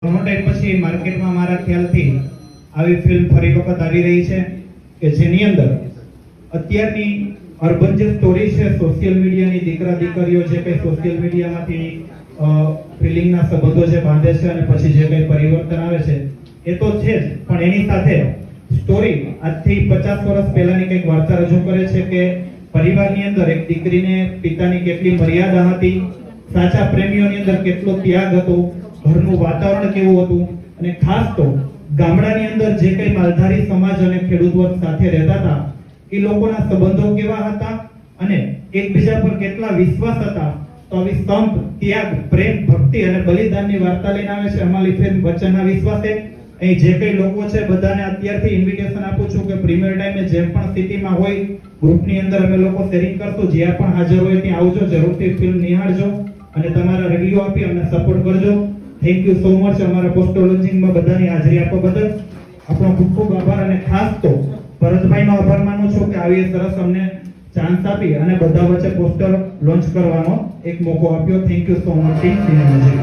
ઘણો ટાઈમ પછી માર્કેટમાં મારા ખ્યાલથી આવી ફિલ્મ ફરી વખત આવી રહી છે કે જેની અંદર અત્યારની અર્બન જે સ્ટોરી છે, સોશિયલ મીડિયાની દીકરા દીકરીઓ જે કંઈ સોશિયલ મીડિયામાંથી ફિલિંગના સંબંધો જે બાંધે છે અને પછી જે કંઈ પરિવર્તન આવે છે એ તો છે જ, પણ એની સાથે સ્ટોરી આજથી 50 વર્ષ પહેલાની કંઈક વાર્તા રજૂ કરે છે કે પરિવારની અંદર એક દીકરીને પિતાની કેટલી મર્યાદા હતી, સાચા પ્રેમીઓની અંદર કેટલો ત્યાગ હતો, ઘરનું વાતાવરણ કેવું હતું અને ખાસ તો ગામડાની અંદર જે કંઈ માલધારી સમાજ અને ખેડૂત વર્ગ સાથે રહેતા હતા એ લોકોના સંબંધો કેવા હતા અને એકબીજા પર કેટલા વિશ્વાસ હતા. તો આવી સંપ, ત્યાગ, પ્રેમ, ભક્તિ અને બલિદાનની વાર્તા લઈને આવે છે અમારી ફિલ્મ વચનના વિશ્વાસે. અહીં જે કંઈ લોકો છે બધાને અત્યારથી ઇન્વિટેશન આપું છું કે પ્રીમિયર ટાઈમે જેમ પણ સ્થિતિમાં હોય ગ્રુપની અંદર અમે લોકો શેરિંગ કરશું, જ્યાં પણ હાજર હોય ત્યાં આવજો, જરૂરથી ફિલ્મ નિહાળજો અને તમારા રિવ્યુ આપી અમને સપોર્ટ કરજો. થેન્ક યુ સો મચ અમારા પોસ્ટર લોન્ચિંગમાં બધાની હાજરી આપવા બદલ આપણો ખૂબ ખૂબ આભાર. અને ખાસ તો ભરતભાઈનો આભાર માનું છું કે આવી સરસ અમને ચાન્સ આપી અને બધા વચ્ચે પોસ્ટર લોન્ચ કરવાનો એક મોકો આપ્યો. Thank you so much team સિનેમેજિક.